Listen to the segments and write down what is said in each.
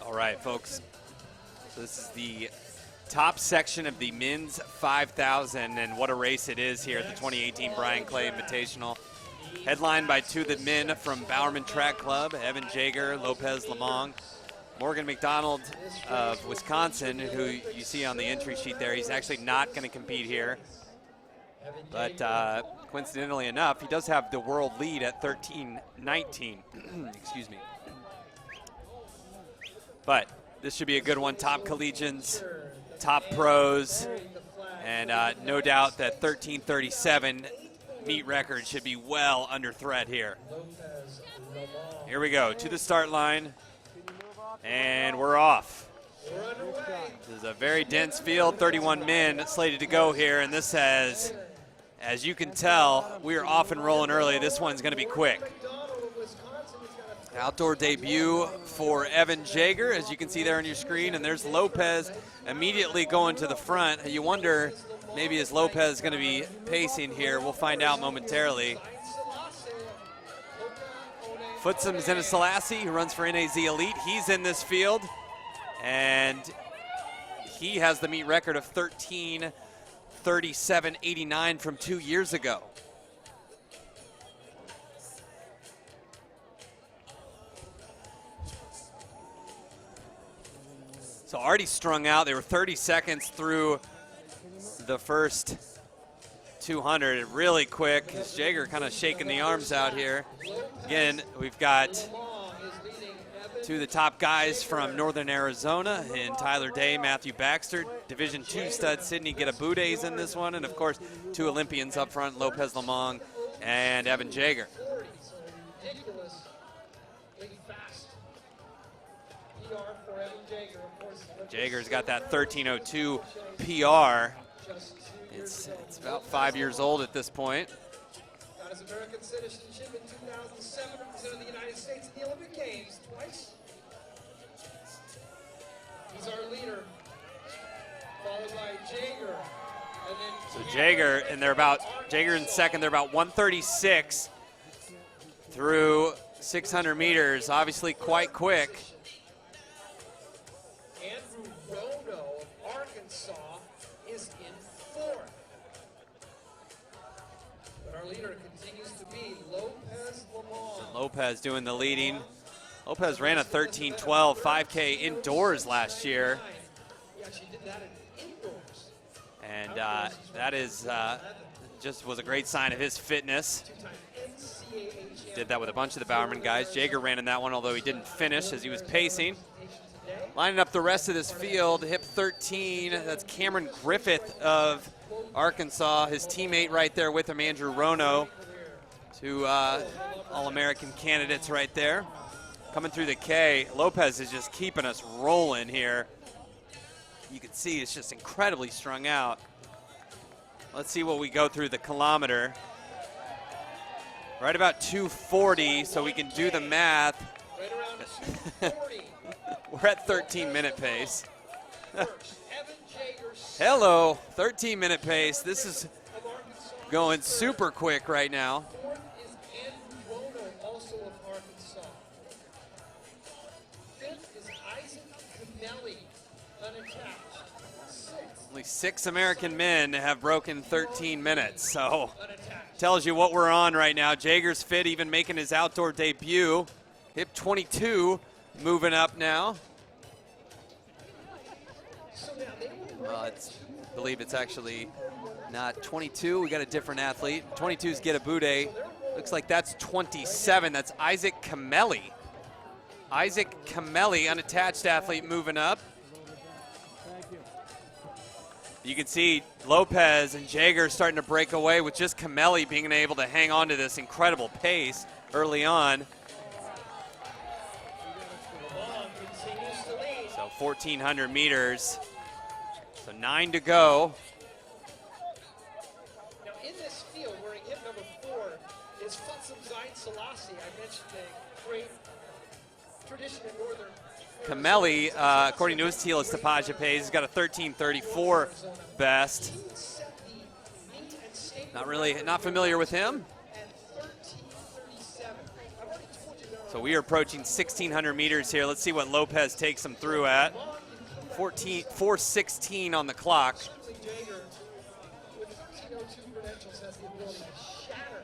All right, folks. So this is the top section of the men's 5,000, and what a race it is here at the 2018 Bryan Clay Invitational. Headlined by two of the men from Bowerman Track Club, Evan Jager, Lopez Lamong. Morgan McDonald of Wisconsin, who you see on the entry sheet there, he's actually not going to compete here. But coincidentally enough, he does have the world lead at 13:19. Excuse me. But this should be a good one. Top collegians, top pros, and no doubt that 13:37 meet record should be well under threat here. Here we go to the start line, and we're off. This is a very dense field, 31 men slated to go here, and this has, as you can tell, we are off and rolling early. This one's going to be quick. Outdoor debut for Evan Jager, as you can see there on your screen, and there's Lopez immediately going to the front. You wonder, maybe is Lopez going to be pacing here? We'll find out momentarily. Futsum Selassie, who runs for NAZ Elite, he's in this field, and he has the meet record of 13:37.89 from 2 years ago. So already strung out. They were 30 seconds through the first 200. Really quick. Jager kind of shaking the arms out here. Again, we've got two of the top guys from Northern Arizona in Tyler Day, Matthew Baxter. Division II stud Sidney Gidabuday's in this one. And of course, two Olympians up front, Lopez Lamong and Evan Jager. Jager's got that 13:02 PR. It's about 5 years old at this point. Got his American citizenship in 2007, represented the United States in the Olympic Games twice. He's our leader, followed by Jager. And then so Jager, and Jager in second, they're about 136 through 600 meters, obviously quite quick. Lopez doing the leading. Lopez ran a 13:12 5K indoors last year. And that is just was a great sign of his fitness. Did that with a bunch of the Bowerman guys. Jager ran in that one, although he didn't finish as he was pacing. Lining up the rest of this field, hip 13, that's Cameron Griffith of Arkansas. His teammate right there with him, Andrew Rono. Two All-American candidates right there. Coming through the K, Lopez is just keeping us rolling here. You can see it's just incredibly strung out. Let's see what we go through the kilometer. Right about 2:40, so we can do the math. We're at 13-minute pace. Hello, 13-minute pace. This is going super quick right now. also of Arkansas. Fifth is Isaac Kimeli, unattached. Only 6 American men have broken 13 minutes, so tells you what we're on right now. Jager's fit, even making his outdoor debut. Hip 22 moving up now. I believe it's actually not 22. We got a different athlete. 22 is Gidabuday. Looks like that's 27. That's Isaac Kimeli. Isaac Kimeli, unattached athlete, moving up. You can see Lopez and Jager starting to break away with just Kimeli being able to hang on to this incredible pace early on. So 1,400 meters. So 9 to go. Now in this field, wearing hip number 4, is FloTrack Selassie. I mentioned the great tradition in Northern. Kimeli, according to his Tila Stapage page, he's got a 13:34 best. Not familiar with him. So we are approaching 1,600 meters here. Let's see what Lopez takes him through at. 4:16 on the clock. Jager, with 13:02 credentials, has the ability to shatter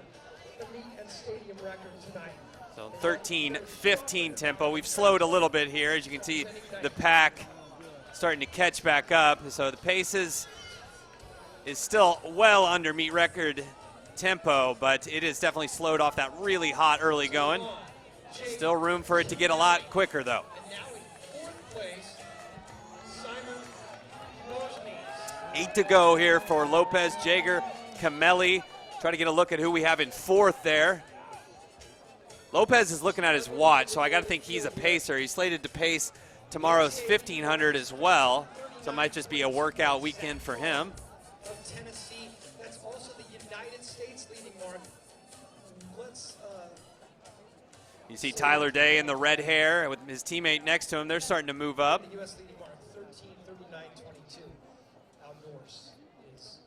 the meet and stadium record tonight. So 13:15 tempo. We've slowed a little bit here. As you can see, the pack starting to catch back up. So the pace is still well under meet record tempo, but it is definitely slowed off that really hot early going. Still room for it to get a lot quicker, though. And now in fourth place, Simon Nozny. 8 to go here for Lopez, Jager, Kimeli. Try to get a look at who we have in fourth there. Lopez is looking at his watch, so I got to think he's a pacer. He's slated to pace tomorrow's 1,500 as well, so it might just be a workout weekend for him. Of Tennessee, that's also the United States leading mark. Let's You see Tyler Day in the red hair with his teammate next to him. They're starting to move up. the U.S. leading mark 13:39.22. Al Norse is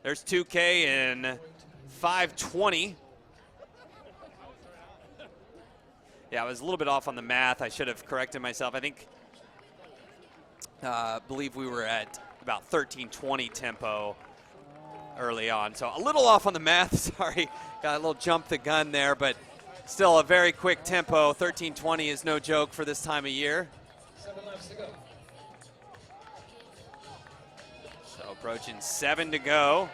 There's 2K in 5:20. Yeah, I was a little bit off on the math. I should have corrected myself. I think, believe we were at about 13:20 tempo early on. So a little off on the math, sorry. Got a little jump the gun there, but still a very quick tempo. 13:20 is no joke for this time of year. 7 laps to go. So approaching 7 to go.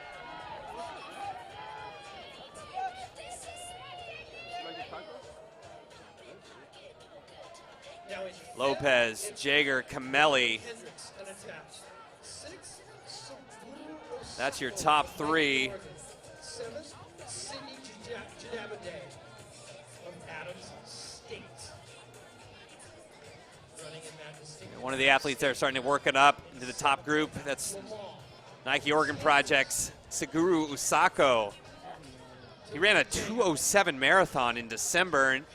Now in Lopez, Jager, Kimeli. Hendricks unattached. 6, Saburo That's your top three. 7th, Sidney Gidabuday of Adams State. Running in that distinct One of the athletes there starting to work it up into the top group. That's Nike Oregon Project's Seguru Usako. He ran a 2:07 marathon in December and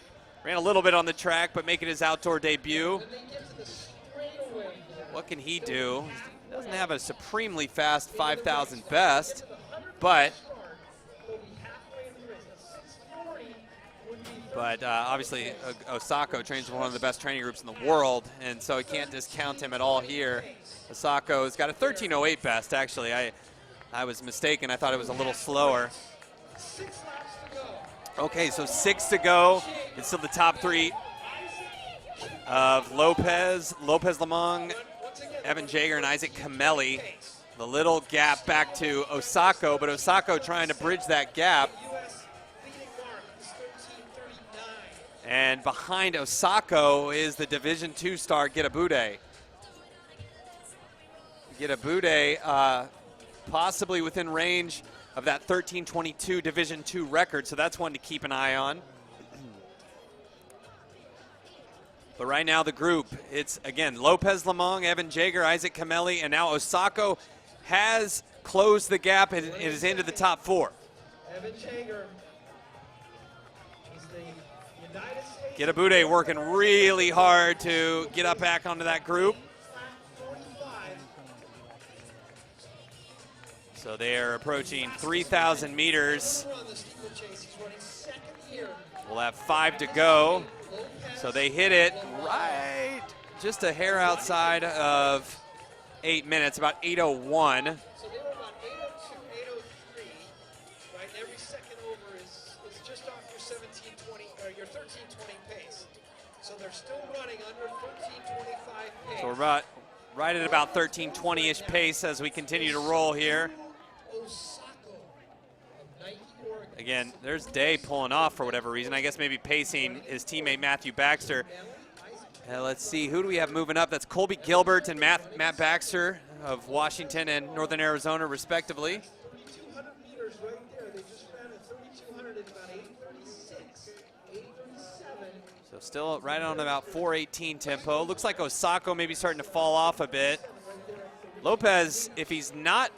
ran a little bit on the track, but making his outdoor debut. Then they get to the straightaway here. What can he do? Doesn't have a supremely fast 5,000 best, but obviously Osako trains with one of the best training groups in the world, and so you can't discount him at all here. Osako's got a 13:08 best, actually. I was mistaken. I thought it was a little slower. 6 laps to go. Okay, so 6 to go. It's still the top three of Lopez, Lamong, Evan Jager, and Isaac Kimeli. The little gap back to Osako, but Osako trying to bridge that gap. U.S. leading mark is 13:39. And behind Osako is the Division II star Gidabuday. Gidabuday possibly within range of that 13:22 Division II record, so that's one to keep an eye on. But right now the group, it's again Lopez, Lamong, Evan Jager, Isaac Kimeli, and now Osako has closed the gap and is into the top 4. Evan Jager is the United States. Gidabuday working really hard to get up back onto that group. 45. So they are approaching 3,000 meters. On the steeplechase, he's running second here. We'll have 5 to go. So they hit it right just a hair outside of 8 minutes, about 8:01. So they were about 8:02, 8:03. Right, and every second over is just off your 17:20 or your 13:20 pace. So they're still running under 13:25 pace. So we're about right at about 13:20-ish pace as we continue to roll here. Osako of Nike Oregon. Again, there's Day pulling off for whatever reason. I guess maybe pacing his teammate Matthew Baxter. Let's see, who do we have moving up? That's Colby Gilbert and Matt Baxter of Washington and Northern Arizona, respectively. 3,200 meters right there. They just ran a 3,200 in about 8:36, 8:37. So still right on about 4:18 tempo. Looks like Osako maybe starting to fall off a bit. Lopez, if he's not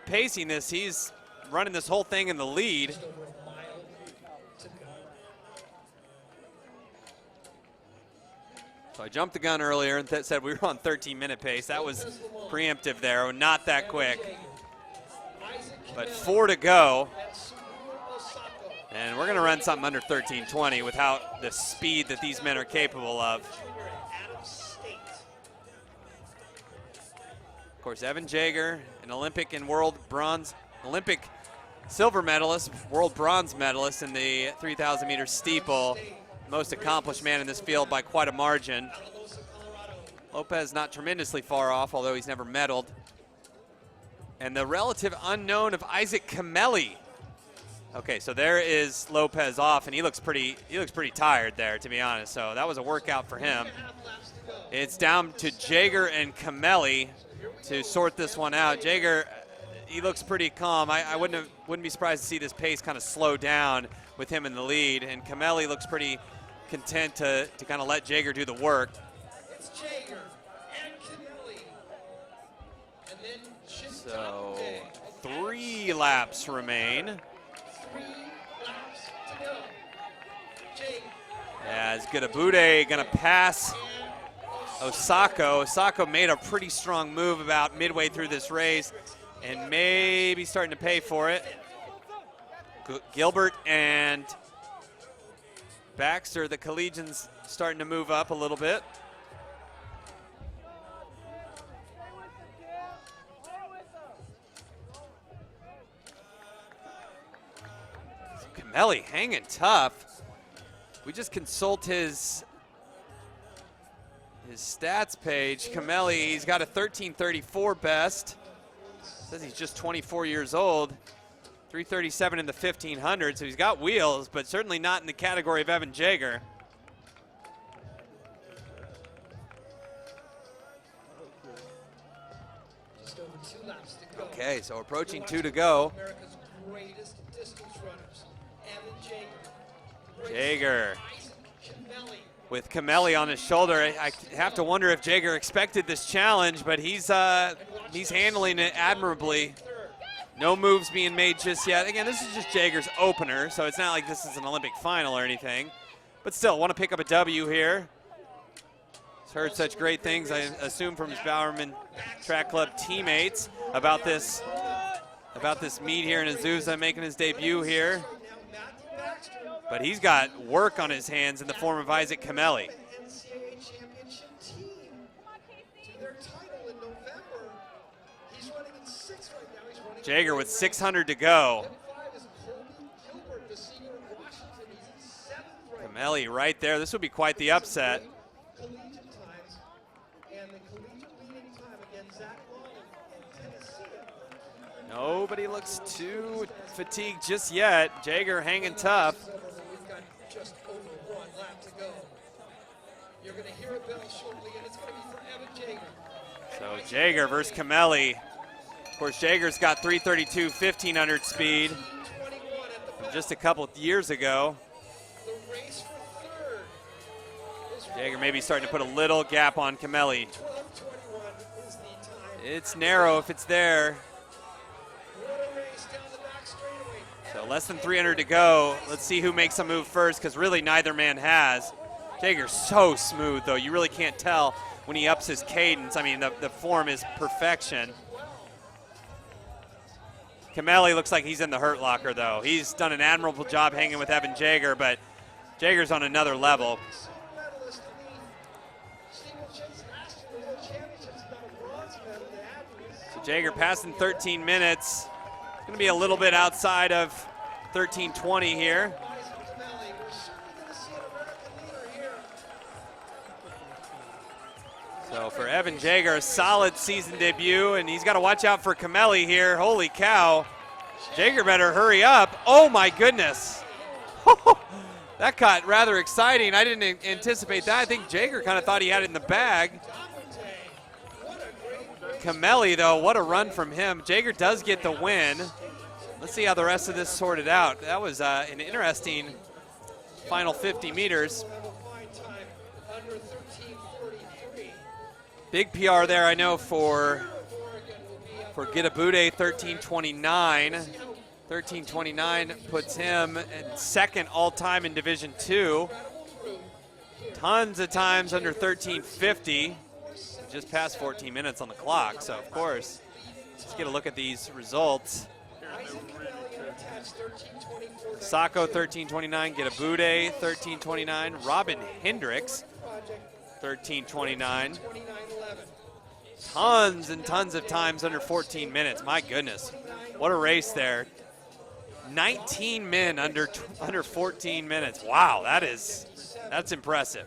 pacing this, he's running this whole thing in the lead. Just over a mile to go. So I jumped the gun earlier and said we were on 13-minute pace. That was preemptive there, not that quick. But 4 to go. And Saburo Osako And we're going to run something under 13:20 without the speed that these men are capable of. Of course, Evan Jager, an Olympic and Olympic silver medalist, world bronze medalist in the 3,000 meter steeple. Most accomplished man in this field by quite a margin. Lopez not tremendously far off, although he's never medaled. And the relative unknown of Isaac Kimeli. Okay, so there is Lopez off, and he looks pretty tired there, to be honest. So that was a workout for him. It's down to Jager and Kimeli to sort this one out. Jager, he looks pretty calm. I wouldn't be surprised to see this pace kind of slow down with him in the lead. And Kimeli looks pretty content to kind of let Jager do the work. It's Jager and Kimeli. And then So 3 laps remain. 3 laps to go. Jager. As Gidabuday gonna pass Osako. Osako made a pretty strong move about midway through this race and maybe starting to pay for it. Gilbert and Baxter, the collegians, starting to move up a little bit. Kimeli hanging tough. We just consult his stats page. Kimeli, he's got a 13:34 best. Says he's just 24 years old. 3:37 in the 1500, so he's got wheels, but certainly not in the category of Evan Jager. Just over 2 laps to go. Okay, so approaching 2 to go. America's greatest distance runners, Evan Jager. Jager Isaac Kimeli. with Kimeli on his shoulder. I have to wonder if Jager expected this challenge, but he's handling it admirably. No moves being made just yet. Again, this is just Jager's opener, so it's not like this is an Olympic final or anything. But still, want to pick up a W here. He's heard such great things, I assume, from his Bowerman Track Club teammates about this meet here in Azusa, making his debut here. But he's got work on his hands in the form of Isaac Kimeli. NCAA championship team to their title in November. He's running in 6th right now. He's running Jager with 600 to go. 5 is Colby Gilbert, the senior at Washington. He's in 7th right now. Kimeli right there. This would be quite the upset. Collegiate times, and the collegiate leading time against Zach Long in Tennessee. Nobody looks too fatigued just yet. Jager hanging tough. We've got just over 1 lap to go. You're going to hear a bell shortly, and it's going to be for Evan Jager. So Jager versus Kimeli. Of course, Jager's got 3:32 1500 speed 21 at the bell. just a couple years ago. The race for 3rd is Jager maybe starting to put a little gap on Kimeli. 12:21 is the time. It's narrow if it's there. What a race down the back straightaway. So less than 300 to go. Let's see who makes a move first, because really neither man has. Jager's so smooth, though. You really can't tell when he ups his cadence. I mean, the form is perfection. Kimeli looks like he's in the hurt locker, though. He's done an admirable job hanging with Evan Jager, but Jager's on another level. Silver medalist in the steeplechase last year, the World Championships, got a bronze medal. They have So Jager passing 13 minutes. Going to be a little bit outside of 13:20 here. Isaac Kimeli. We're certainly going to see an American leader here. So for Evan Jager, a solid season debut, and he's got to watch out for Kimeli here. Holy cow. Jager better hurry up. Oh my goodness. That got rather exciting. I didn't anticipate that. I think Jager kind of thought he had it in the bag. Kimeli, though, what a run from him. Jager does get the win. Let's see how the rest of this sorted out. That was an interesting final 50 meters. Big PR there, I know, for Gidabuday, 13:29. 13:29 puts him in 2nd all-time in Division II. Tons of times under 13:50. Just past 14 minutes on the clock, so of course, let's get a look at these results. Isaac Kimeli in attachment That's 13:24. Sacco 13:29, Gidabuday 13:29, Robin Hendricks 13:29. 29:11. Tons and tons of times under 14 minutes. My goodness, what a race there. 19 men under 14 minutes. Wow, that's impressive.